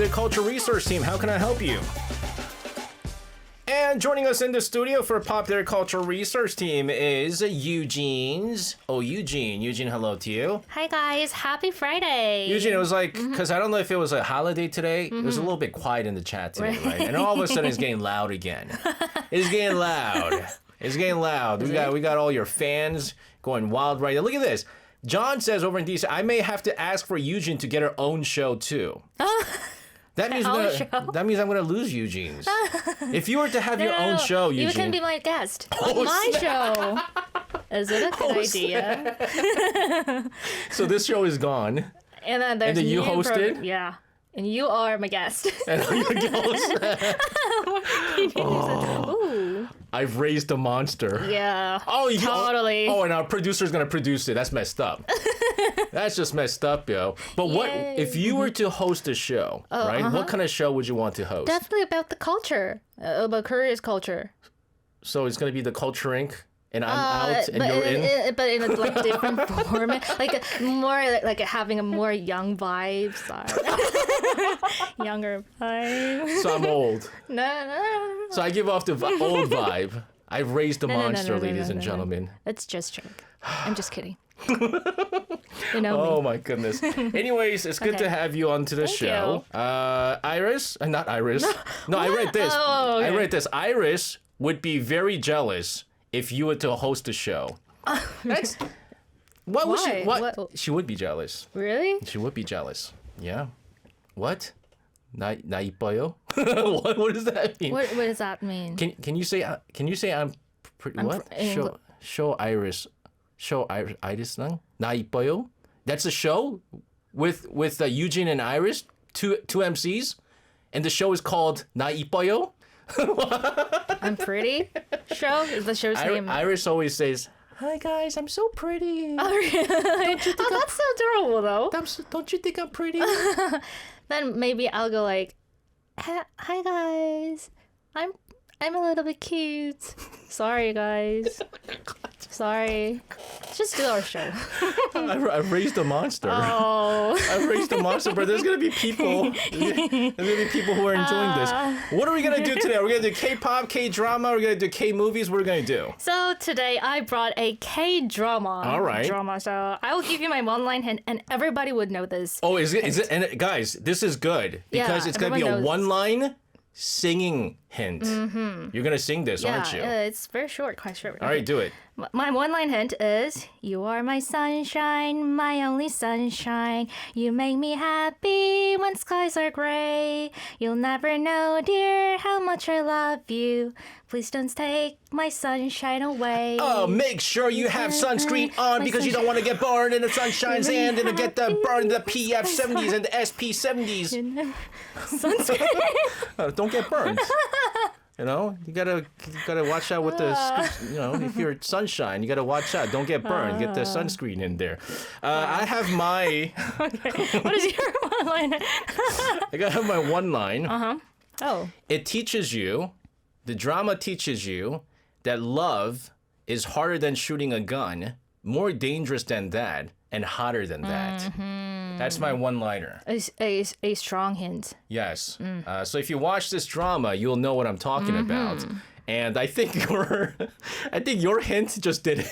the Culture Resource Team. How can I help you? And joining us in the studio for Popular Culture Research Team is Eugene's. Oh, Eugene. Eugene, hello to you. Hi, guys. Happy Friday. Eugene, it was like, because I don't know if it was a holiday today. It was a little bit quiet in the chat today, right? And all of a sudden it's getting loud again. It's getting loud. It's getting loud. We got all your fans going wild right now. Look at this. John says over in DC, I may have to ask for Eugene to get her own show too. That means I'm gonna lose Eugene's. If you were to have your own show, Eugene, you can be my guest on my show. Is it a good idea? So this show is gone. And then there's you host it? Yeah. And you are my guest. And I'm your host. Ooh. I've raised a monster. Yeah. Oh, totally. Oh, and our producer's gonna produce it. That's messed up. That's just messed up, yo. But what if you were to host a show, right? What kind of show would you want to host? Definitely about the culture, about Korea's culture. So it's gonna be the Culture Inc. And I'm out, and you're in. But in a like different format, like more like having a more young vibes, younger vibes. So I'm old. No. So I give off the old vibe. I've raised a monster, ladies and gentlemen. It's just joke. I'm just kidding. You know Oh me. my goodness. Anyways, it's good to have you onto the show. Iris, not Iris. No, I read this. Oh, okay. I read this. Iris would be very jealous if you were to host a show. That's what would she? What? She would be jealous. Really? She would be jealous. Yeah. What? 나 이뻐요? What does that mean? What does that mean? Can you say I'm pretty? What? Show Iris 랑 나 이뻐요? That's a show with Eugene and Iris, two MCs, and the show is called 나 이뻐요? I'm pretty. Show is the show's name. Iris always says, "Hi guys, I'm so pretty." Oh really? That's so adorable though. Don't you think I'm pretty? Then maybe I'll go like, "Hi guys, I'm a little bit cute. Sorry guys. Sorry. Just do our show." I've raised a monster. Oh. I've raised a monster, but there's gonna be people. There's gonna be people who are enjoying this. What are we gonna do today? We're gonna do K-pop, K-drama. We're gonna do K-movies. What are we gonna do? So today I brought a K-drama. All right. So I will give you my one-line hint, and everybody would know this. Oh, is it? And guys, this is good because it's gonna be a one-line singing hint. You're gonna sing this, aren't you? It's very short, quite short. All right, do it. My one-line hint is, you are my sunshine, my only sunshine. You make me happy when skies are gray. You'll never know, dear, how much I love you. Please don't take my sunshine away. Oh, make sure you have sunscreen on because you don't want to get burned in the sunshine's and get the burn the PF70s and the SP70s. Sunscreen? Don't get burned. You know, you gotta watch out with the, if you're sunshine, you gotta watch out. Don't get burned. Get the sunscreen in there. I have my. Okay. What is your one line? I gotta have my one line. Oh. It teaches you, the drama teaches you that love is harder than shooting a gun, more dangerous than that, and hotter than that. That's my one-liner. A strong hint. Yes. So if you watch this drama, you'll know what I'm talking about. And I think your hint just did it.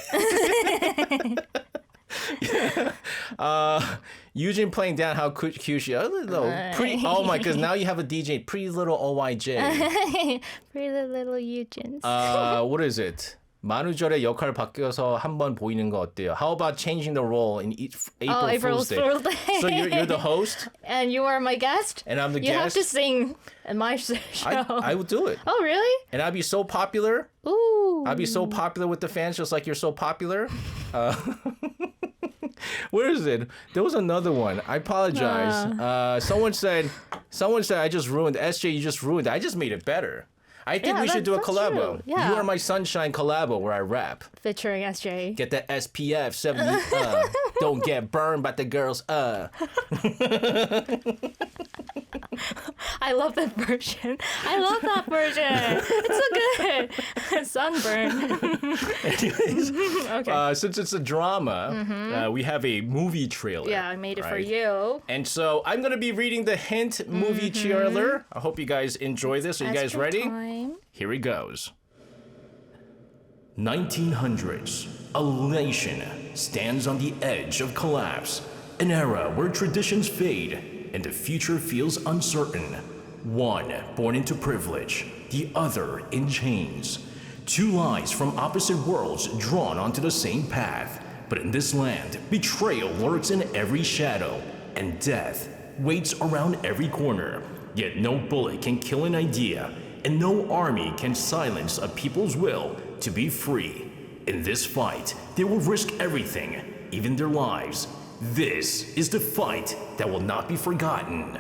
Yujin playing down how cute she is. Pretty. Oh my goodness! Now you have a DJ. Pretty little OYJ. Pretty little Yujin. What is it? 만우절의 역할 바뀌어서 한번 보이는 거 어때요? How about changing the role in April Fool's Day? So you're the host, and you are my guest, and I'm the guest. You have to sing in my show. I would do it. Oh really? And I'd be so popular. Ooh. I'd be so popular with the fans, just like you're so popular. Where is it? There was another one. I apologize. Someone said I just ruined SJ. You just ruined it. I just made it better. I think we should do a collabo. Yeah. You Are My Sunshine collabo where I rap. Featuring SJ. Get that SPF 70. Don't get burned by the girls. I love that version. It's so good. It's sunburn. Anyways, Okay. since it's a drama, we have a movie trailer. Yeah, I made it for right? you. And so I'm going to be reading the hint movie trailer. I hope you guys enjoy this. Are you guys Extra ready? time. Here he goes. 1900s. A nation stands on the edge of collapse. An era where traditions fade and the future feels uncertain. One born into privilege, the other in chains. Two lives from opposite worlds drawn onto the same path. But in this land, betrayal lurks in every shadow, and death waits around every corner. Yet no bullet can kill an idea, and no army can silence a people's will to be free. In this fight, they will risk everything, even their lives. This is the fight that will not be forgotten.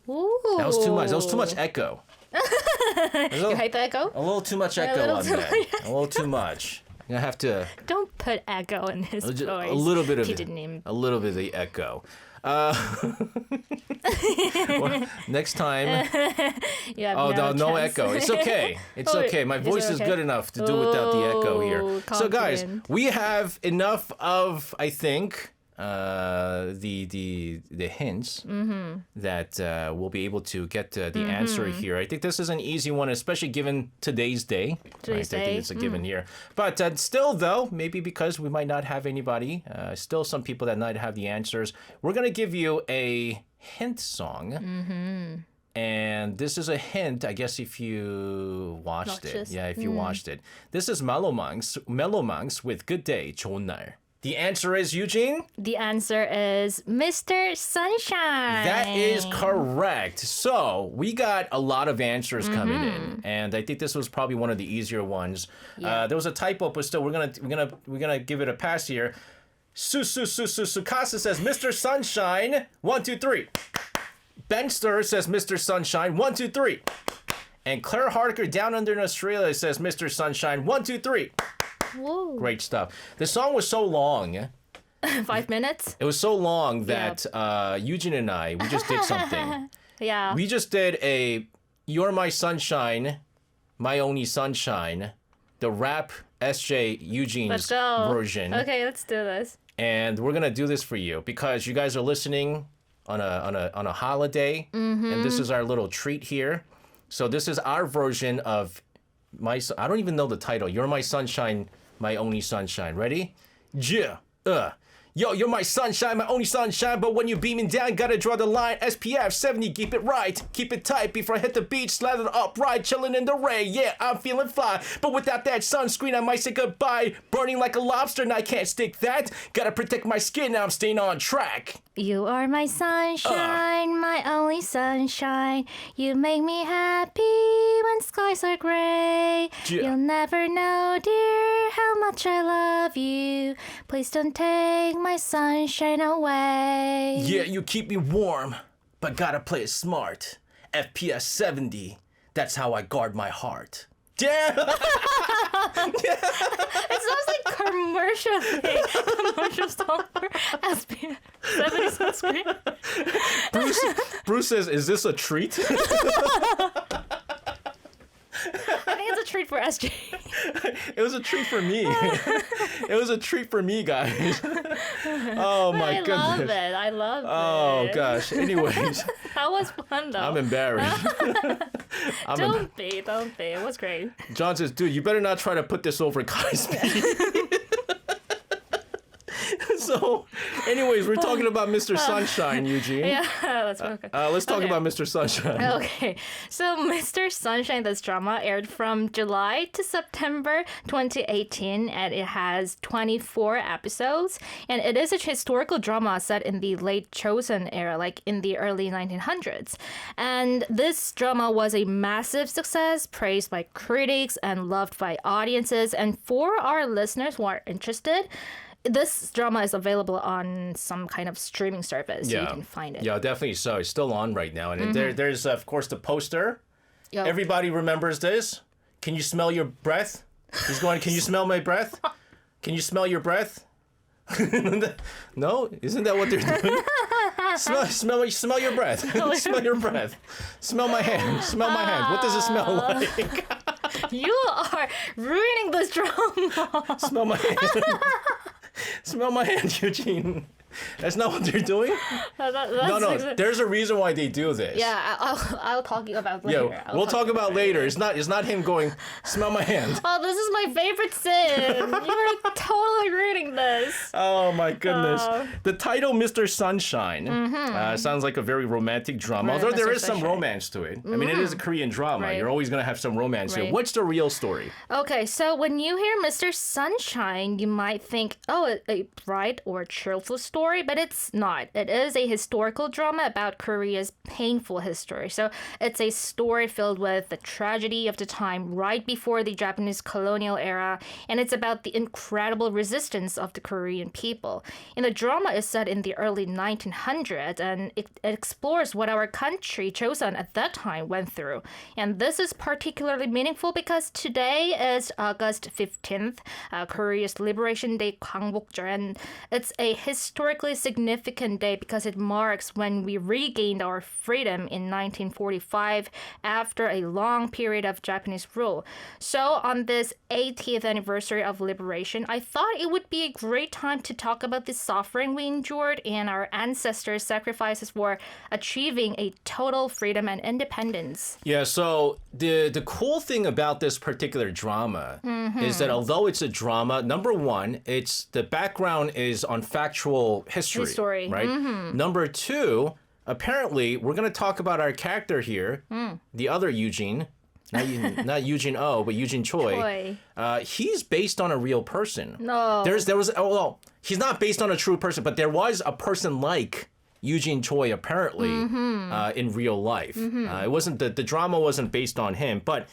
Ooh. That was too much. That was too much echo. You hate the echo? A little too much echo on that. A little too much. I have to Don't put echo in his voice. a little bit of 피디님. a little bit of the echo. Well, next time. You have Oh no chance. echo. It's okay. It's Oh, okay. My is it voice is okay? good enough to do without the echo here. Oh, So guys, confident. we have enough of I think the hints that we'll be able to get the answer here. I think this is an easy one, especially given today's day. Today's I think day. it's a given here. But still, though, maybe because we might not have anybody, still some people that might have the answers. We're gonna give you a hint song. And this is a hint, I guess, if you watched it. Watches. Yeah, if you watched it. This is Mellow Monks with Good Day, 좋은 날. The answer is, Yujin? The answer is Mr. Sunshine. That is correct. So we got a lot of answers coming in, and I think this was probably one of the easier ones. There was a typo, but still, we're gonna give it a pass here. Sukasa says Mr. Sunshine. 1, 2, 3. Benster says Mr. Sunshine. 1, 2, 3. And Claire Harker down under in Australia says Mr. Sunshine. 1, 2, 3. Whoa. Great stuff. The song was so long. 5 minutes? It was so long that Yujin and I, we just did something. Yeah. We just did a You're My Sunshine, My Only Sunshine, the rap SJ Eugene's Let's go. version. Okay, let's do this. And we're gonna do this for you because you guys are listening on a holiday, and this is our little treat here. So this is our version of I don't even know the title. You're My Sunshine, My Only Sunshine. Ready? Yeah. Yo, you're my sunshine, my only sunshine, but when you're beaming down, gotta draw the line. SPF 70, keep it right, keep it tight before I hit the beach, slathered upright, chilling in the rain. Yeah, I'm feeling fly, but without that sunscreen, I might say goodbye. Burning like a lobster, and I can't stick that. Gotta protect my skin, now I'm staying on track. You are my sunshine, my only sunshine. You make me happy when skies are gray. Yeah. You'll never know, dear, how much I love you. Please don't take my sunshine away. Yeah, you keep me warm, but gotta play it smart. FPS 70, that's how I guard my heart. Damn! It sounds like commercial song for SPF 70 sunscreen. Bruce says, is this a treat? I think it's a treat for SJ. It was a treat for me. It was a treat for me, guys. Oh my goodness. I love it. Oh gosh. Anyways, That was fun though. I'm embarrassed. Don't be. It was great. John says, dude, you better not try to put this over Kai's speed. So, anyways, we're talking about Mr. Sunshine, Eugene. Yeah, let's focus. Let's talk about Mr. Sunshine. Okay, so Mr. Sunshine, this drama aired from July to September 2018, and it has 24 episodes. And it is a historical drama set in the late Joseon era, like in the early 1900s. And this drama was a massive success, praised by critics and loved by audiences. And for our listeners who are interested, this drama is available on some kind of streaming service, so you can find it. Yeah, definitely so. It's still on right now. And there's, of course, the poster. Yo. Everybody remembers this. Can you smell your breath? He's going, can you smell my breath? Can you smell your breath? No? Isn't that what they're doing? Smell your breath. Smell your breath. Smell my hand. Smell my hand. What does it smell like? You are ruining this drama. Smell my hand. Smell my hand, Eugene. That's not what they're doing? No. There's a reason why they do this. Yeah, I'll talk about later. Yeah, we'll talk about later. It's not him going, smell my hand. Oh, this is my favorite sin. You're totally ruining this. Oh my goodness. The title, Mr. Sunshine, sounds like a very romantic drama. Right, Although there Mr. is some Sunshine. romance to it. I mean, it is a Korean drama. Right. You're always going to have some romance here. Right. What's the real story? Okay, so when you hear Mr. Sunshine, you might think, oh, a bright or cheerful story, but it's not. It is a historical drama about Korea's painful history. So it's a story filled with the tragedy of the time right before the Japanese colonial era, and it's about the incredible resistance of the Korean people. And the drama is set in the early 1900s, and it explores what our country, Joseon, at that time went through. And this is particularly meaningful because today is August 15th, Korea's Liberation Day, 광복절, and it's a historically significant day because it marks when we regained our freedom in 1945 after a long period of Japanese rule. So on this 80th anniversary of liberation, I thought it would be a great time to talk about the suffering we endured and our ancestors' sacrifices for achieving a total freedom and independence. Yeah, so the cool thing about this particular drama is that although it's a drama, number one, it's the background is on factual history. Right? Number two, apparently, we're going to talk about our character here, the other Yujin. Not Yujin O, but Yujin Choi. He's based on a real person. No. He's not based on a true person, but there was a person like Yujin Choi apparently in real life. It wasn't the drama wasn't based on him, but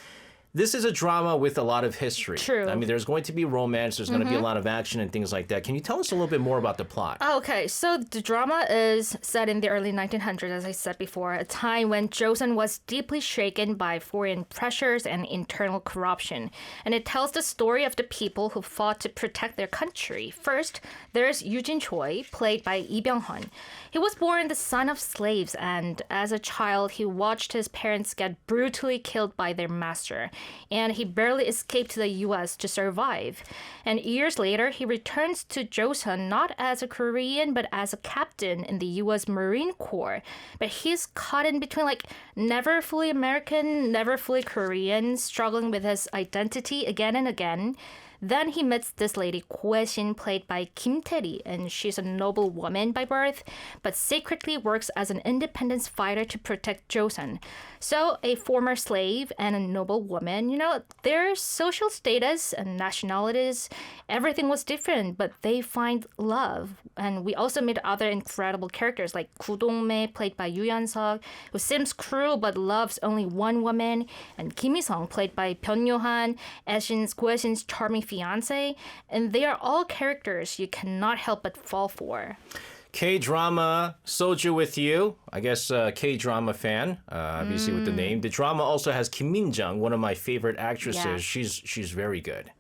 this is a drama with a lot of history. True. I mean, there's going to be romance, there's going to be a lot of action and things like that. Can you tell us a little bit more about the plot? Okay, so the drama is set in the early 1900s, as I said before, a time when Joseon was deeply shaken by foreign pressures and internal corruption. And it tells the story of the people who fought to protect their country. First, there's Yujin Choi, played by Lee Byung-hun. He was born the son of slaves, and as a child, he watched his parents get brutally killed by their master. And he barely escaped to the U.S. to survive. And years later, he returns to Joseon not as a Korean, but as a captain in the U.S. Marine Corps. But he's caught in between, like, never fully American, never fully Korean, struggling with his identity again and again. Then he meets this lady, Ko Shin, played by Kim Tae-ri, and she's a noble woman by birth, but secretly works as an independence fighter to protect Joseon. So a former slave and a noble woman, you know, their social status and nationalities, everything was different, but they find love. And we also meet other incredible characters like Gu Dong-me, played by Yoo Yeon-seok, who seems cruel but loves only one woman, and Kim Hee-sung, played by Byun Yo-han, Ko Shin's charming fiance, and they are all characters you cannot help but fall for. K-drama, Soju with You. I guess K-drama fan, obviously with the name. The drama also has Kim Min-jung, one of my favorite actresses. Yeah. She's very good.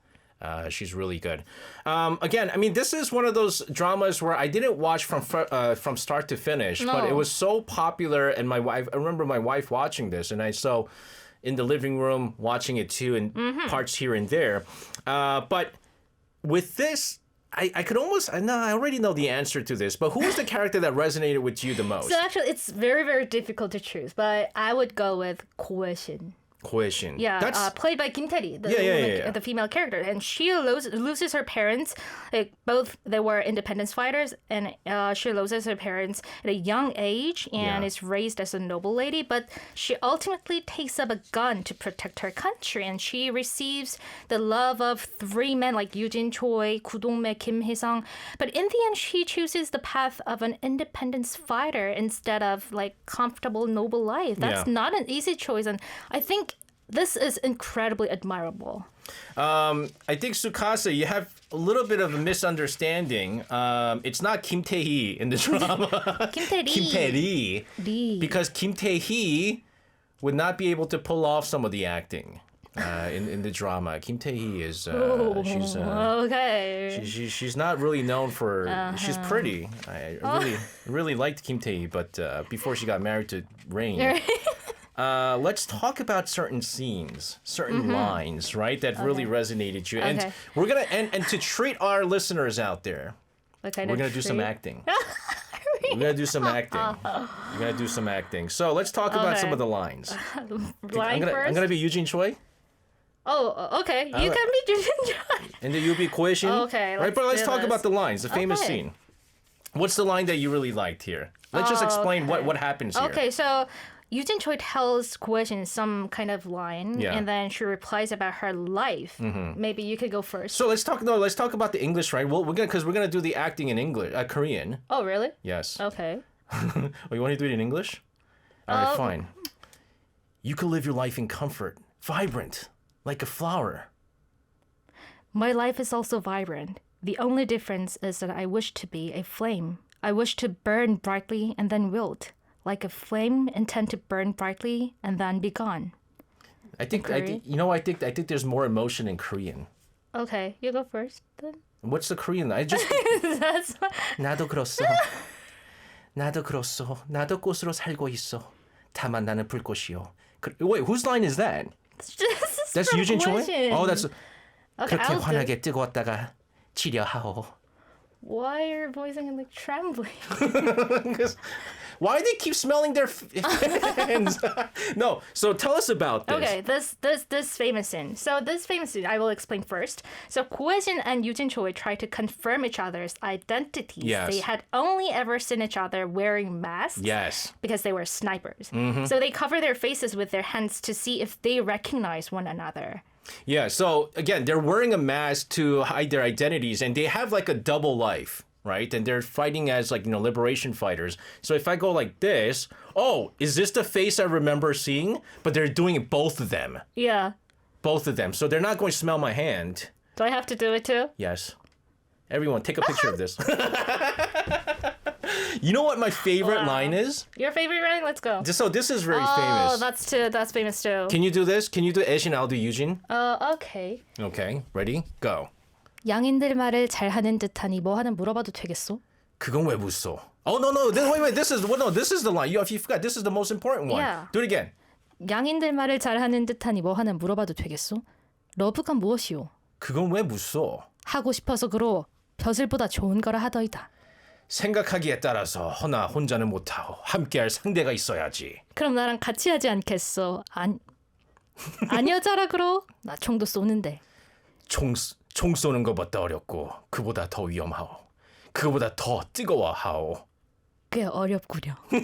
She's really good. Again, I mean, this is one of those dramas where I didn't watch from start to finish, but it was so popular, and I remember my wife watching this, and I saw in the living room watching it too, and parts here and there. But with this, I could almost, I already know the answer to this, but who was the character that resonated with you the most? So actually, it's very, very difficult to choose, but I would go with Ko Shin. Ko Shin. Yeah, played by Kim Tae-ri, the female character, and she loses her parents. Like both, they were independence fighters, and she loses her parents at a young age and is raised as a noble lady. But she ultimately takes up a gun to protect her country, and she receives the love of three men like Yujin Choi, Gu Dong-me, Kim Hee-sung. But in the end, she chooses the path of an independence fighter instead of like comfortable noble life. That's not an easy choice, and I think this is incredibly admirable. I think, Sukasa, you have a little bit of a misunderstanding. It's not Kim Tae-hee in the drama. Kim Tae-ri. Kim Tae-ri. Because Kim Tae-hee would not be able to pull off some of the acting in the drama. Kim Tae-hee is okay. She's not really known for. She's pretty. I really liked Kim Tae-hee, but before she got married to Rain. let's talk about certain scenes, certain lines, right, that really resonated you. And Okay. we're gonna and to treat our listeners out there, What kind we're of gonna do some treat? acting. We're gonna do some acting. We're gonna do some acting. So let's talk about some Okay. of the lines. Line first? I'm gonna be Yujin Choi, Oh, okay. You can be Yujin Choi. and then you'll be Koeshin. Okay, right. But let's do talk this. about the lines, the famous Okay. scene. What's the line that you really liked here? Let's just explain what happens here. Okay, so Yujin Choi tells Koeshin some kind of line, Yeah. and then she replies about her life. Maybe you could go first. So let's talk about the English, right? Well, we're gonna do the acting in English, Korean. Oh, really? Yes. Okay. Oh, you want to do it in English? All right, fine. You can live your life in comfort, vibrant, like a flower. My life is also vibrant. The only difference is that I wish to be a flame. I wish to burn brightly and then wilt. Like a flame intend to burn brightly and then be gone. I think Korean? I think there's more emotion in Korean. Okay, you go first then. What's the Korean? I just That's 나도 그렇소. 나도 그렇소. 나도 꽃으로 살고 있어. 다만 나는 불꽃이요. Wait, whose line is that? That's from Yujin Choi? Koeshin. Oh, that's Okay, 그렇게 I'll do- 환하게 뜨거웠다가 치려하오. Why are your voicing like trembling? Why do they keep smelling their hands? No, so tell us about this. Okay, this famous scene. So this famous scene, I will explain first. So Koeshin and Yujin Choi tried to confirm each other's identities. Yes. They had only ever seen each other wearing masks. Yes. Because they were snipers. Mm-hmm. So they cover their faces with their hands to see if they recognize one another. Yeah, so again, they're wearing a mask to hide their identities and they have like a double life, right? And they're fighting as like, liberation fighters. So if I go like this, oh, is this the face I remember seeing? But they're doing it, both of them. Yeah. Both of them. So they're not going to smell my hand. Do I have to do it too? Yes. Everyone, take a picture of this. You know what my favorite line is? Your favorite line? Let's go. So this is very Oh, famous. that's famous too. Can you do this? Can you do Aeshin? I'll do Yujin. Okay. Okay, ready? Go. 양인들 말을 잘하는 듯하니 뭐 하나 물어봐도 되겠소? 그건 왜 묻소? Oh no. Wait. This is the line. If you forgot, this is the most important one. Yeah. Do it again. 양인들 말을 잘하는 듯하니 뭐 하나 물어봐도 되겠소? 러브가 무엇이오? 그건 왜 묻소? 하고 싶어서 그러 벼슬보다 좋은 거라 하더이다. 생각하기에 따라서 허나 혼자는 못하오. 함께할 상대가 있어야지. 그럼 나랑 같이 하지 않겠어? 아니 여자라 그러? 나 총도 쏘는데. 총 쏘는 것보다 어렵고 그보다 더 위험하오. 그보다 더 뜨거워하오. 꽤 어렵구려. See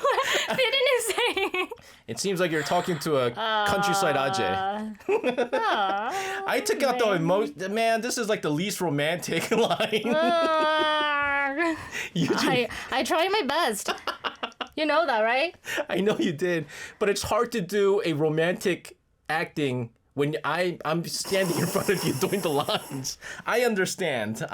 what Fitting is saying? It seems like you're talking to a countryside Ajay. I took out the emotion. Man, this is like the least romantic line. I try my best. You know that, right? I know you did, but it's hard to do a romantic acting when I'm standing in front of you doing the lines. I understand.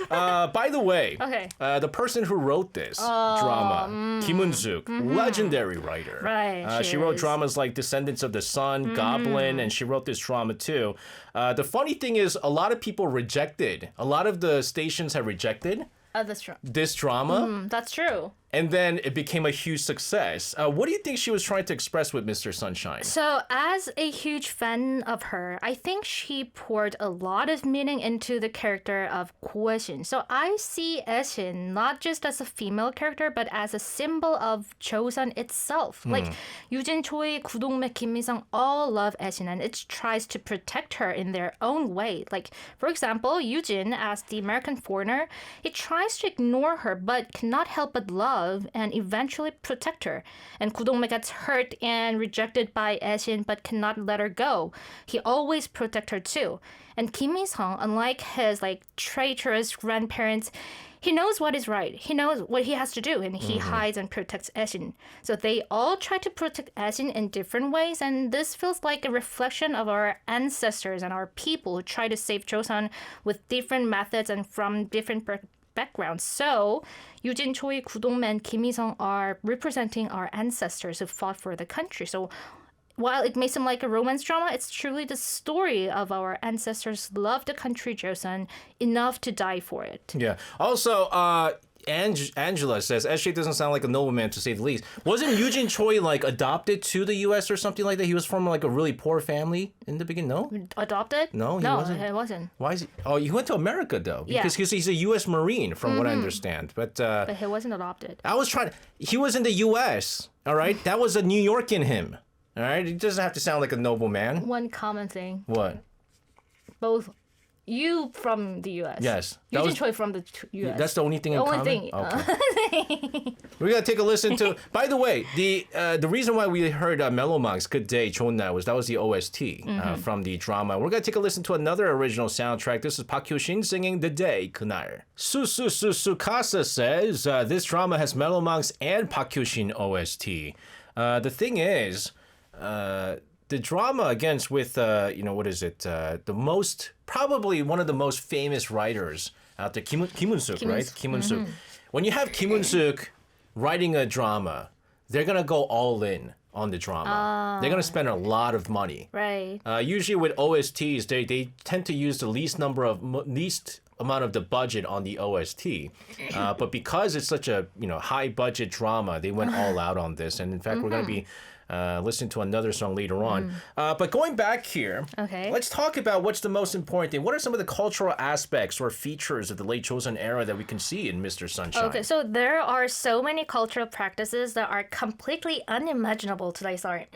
By the way, Okay. The person who wrote this drama, Kim Eun-suk, legendary writer. Right, She she wrote is. dramas like Descendants of the Sun, Goblin, and she wrote this drama too. The funny thing is, a lot of people rejected. A lot of the stations have rejected That's true. this drama. That's true. And then it became a huge success. What do you think she was trying to express with Mr. Sunshine? So, as a huge fan of her, I think she poured a lot of meaning into the character of Koeshin. So, I see Aeshin not just as a female character, but as a symbol of Chosun itself. Like, Yujin Choi, 구동매, Kim Mi-sung all love Aeshin, and it tries to protect her in their own way. Like, for example, Yujin, as the American foreigner, he tries to ignore her, but cannot help but love and eventually protect her. And 구동매 gets hurt and rejected by Aeshin but cannot let her go. He always protects her too. And Kim Mi-sung, unlike his traitorous grandparents, he knows what is right. He knows what he has to do, and he hides and protects Aeshin. So they all try to protect Aeshin in different ways, and this feels like a reflection of our ancestors and our people who try to save Chosun with different methods and from different backgrounds. So, Yujin Choi, 구동매, and Kim Mi-sung are representing our ancestors who fought for the country. So, while it may seem like a romance drama, it's truly the story of our ancestors loved the country Joseon enough to die for it. Yeah. Also, Angela says, SJ doesn't sound like a nobleman to say the least. Wasn't Yujin Choi like adopted to the U.S. or something like that? He was from like a really poor family in the beginning, no? Adopted? No, he wasn't. No, he wasn't. Why is he? Oh, he went to America though. Because he's a U.S. Marine from what I understand. But he wasn't adopted. He was in the U.S., all right? That was a New York in him, all right? He doesn't have to sound like a nobleman. One common thing. What? Both you from the U.S. Yes. Yujin Choi from the U.S. That's the only thing in common? Thing. Okay. We're going to take a listen to... By the way, the reason why we heard Melomang's Good Day, 좋은 날, that was the OST from the drama. We're going to take a listen to another original soundtrack. This is Park Hyo-shin singing The Day, 그날. Sukasa says, this drama has Melomang's and Park Hyo-shin OST. The thing is... the drama against with what is it? Probably one of the most famous writers out there, Kim Un-suk, right? Kim Un-suk. When you have Kim Un-suk writing a drama, they're gonna go all in on the drama. They're gonna spend a lot of money. Right. Usually with OSTs, they tend to use the least amount of the budget on the OST, but because it's such a high budget drama, they went all out on this. And in fact, we're gonna be listening to another song later on. But going back here, let's talk about what's the most important thing. What are some of the cultural aspects or features of the late Joseon era that we can see in Mr. Sunshine? Okay, so there are so many cultural practices that are completely unimaginable today. Sorry.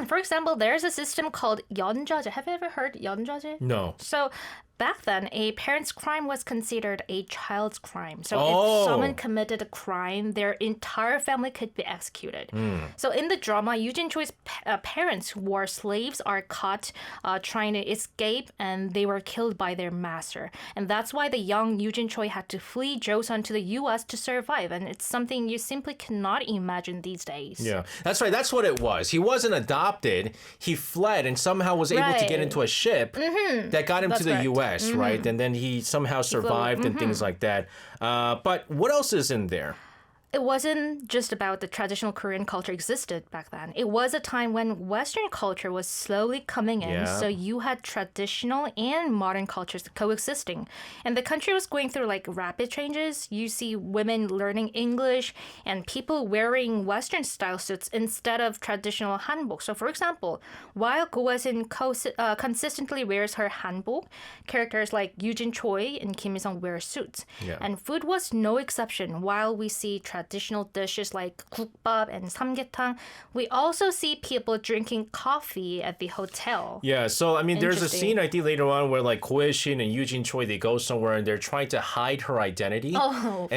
For example, there's a system called 연좌제. Have you ever heard 연좌제? No. So back then, a parent's crime was considered a child's crime. So if someone committed a crime, their entire family could be executed. So in the drama, Yujin Choi's parents, who were slaves, are caught trying to escape, and they were killed by their master. And that's why the young Yujin Choi had to flee Joseon to the U.S. to survive. And it's something you simply cannot imagine these days. Yeah, that's right. That's what it was. He wasn't adopted. He fled and somehow was able to get into a ship that got him to the U.S., right? And then he somehow survived and things like that. But what else is in there? It wasn't just about the traditional Korean culture existed back then. It was a time when Western culture was slowly coming in. So you had traditional and modern cultures coexisting. And the country was going through like rapid changes. You see women learning English and people wearing Western style suits instead of traditional hanbok. So for example, while Go Won-sin consistently wears her hanbok, characters like Yujin Choi and Kim Il-sung wear suits. And food was no exception. While we see traditional dishes like 국밥 and samgyetang, we also see people drinking coffee at the hotel. Yeah, so I mean, there's a scene I think later on where like Ko Hae-shin and Yujin Choi, they go somewhere and they're trying to hide her identity.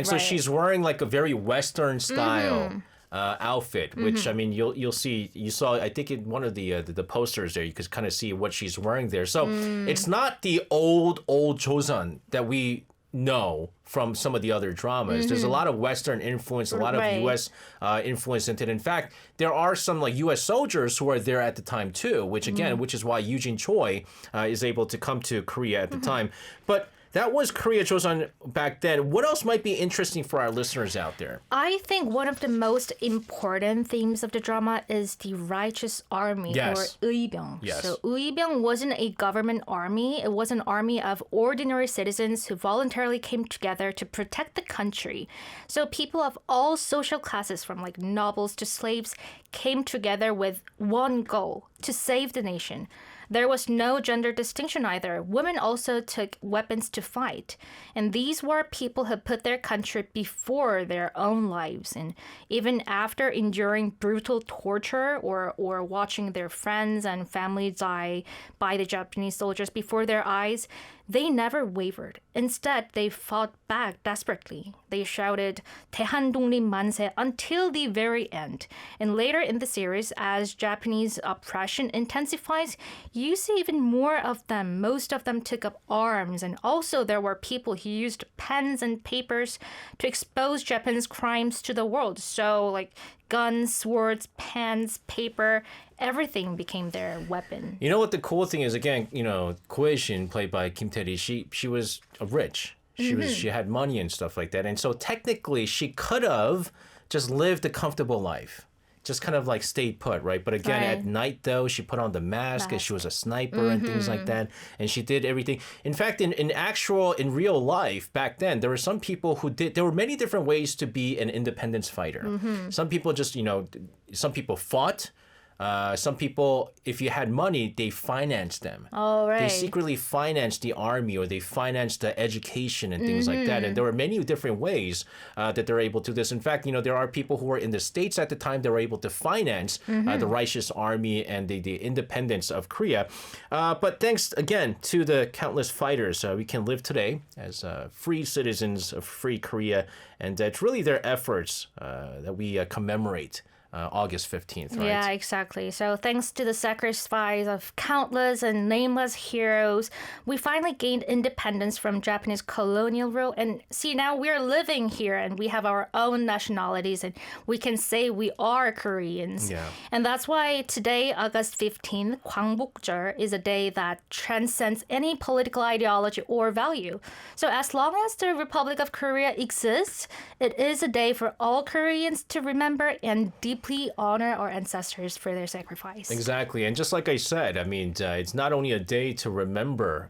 So she's wearing like a very Western style outfit, which I mean, you saw I think in one of the posters there, you could kind of see what she's wearing there. So it's not the old Joseon that we know from some of the other dramas. There's a lot of Western influence, a lot of U.S. Influence into it. In fact, there are some like U.S. soldiers who are there at the time too, which is why Yujin Choi is able to come to Korea at the time. But that was Korea Joseon back then. What else might be interesting for our listeners out there? I think one of the most important themes of the drama is the righteous army, or 의병. So 의병 wasn't a government army. It was an army of ordinary citizens who voluntarily came together to protect the country. So people of all social classes, from like nobles to slaves, came together with one goal: to save the nation. There was no gender distinction either. Women also took weapons to fight. And these were people who put their country before their own lives. And even after enduring brutal torture or watching their friends and family die by the Japanese soldiers before their eyes, they never wavered. Instead, they fought back desperately. They shouted 대한독립 만세 until the very end. And later in the series, as Japanese oppression intensifies, you see even more of them. Most of them took up arms, and also there were people who used pens and papers to expose Japan's crimes to the world. So like guns, swords, pens, paper, everything became their weapon. You know what the cool thing is? Again, Ko Hae-shin, played by Kim Tae-ri, she was rich. She had money and stuff like that. And so technically she could have just lived a comfortable life. just kind of like stayed put, right? But again, at night though, she put on the mask and she was a sniper and things like that. And she did everything. In fact, in real life back then, there were some people there were many different ways to be an independence fighter. Some people just, some people fought. Some people, if you had money, they financed them. Oh, right. They secretly financed the army or they financed the education and things like that. And there were many different ways that they're able to do this. In fact, there are people who were in the States at the time that were able to finance the righteous army and the independence of Korea. But thanks again to the countless fighters, we can live today as free citizens of free Korea. And it's really their efforts that we commemorate. August 15th, right? Yeah, exactly. So thanks to the sacrifice of countless and nameless heroes, we finally gained independence from Japanese colonial rule. And see, now we're living here and we have our own nationalities and we can say we are Koreans. Yeah. And that's why today, August 15th, 광복절, is a day that transcends any political ideology or value. So as long as the Republic of Korea exists, it is a day for all Koreans to remember and deeply honor our ancestors for their sacrifice. Exactly. And just like I said, I mean, it's not only a day to remember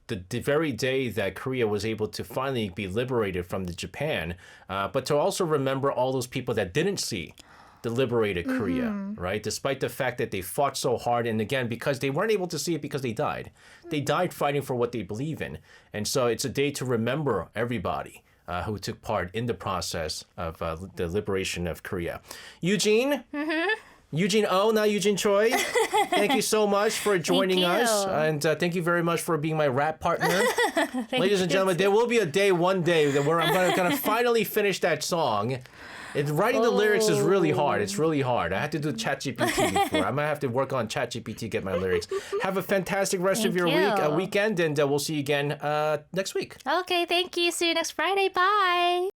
the very day that Korea was able to finally be liberated from Japan, but to also remember all those people that didn't see the liberated Korea, right? Despite the fact that they fought so hard. And again, because they weren't able to see it because they died. They died fighting for what they believe in. And so it's a day to remember everybody who took part in the process of the liberation of Korea. Yujin? Yujin O, not Yujin Choi. Thank you so much for joining us. And thank you very much for being my rap partner. Ladies and gentlemen, there will be a day one day where I'm going to finally finish that song. Writing the lyrics is really hard. It's really hard. I had to do ChatGPT before. I might have to work on ChatGPT to get my lyrics. Have a fantastic rest of your weekend, and we'll see you again next week. Okay, thank you. See you next Friday. Bye.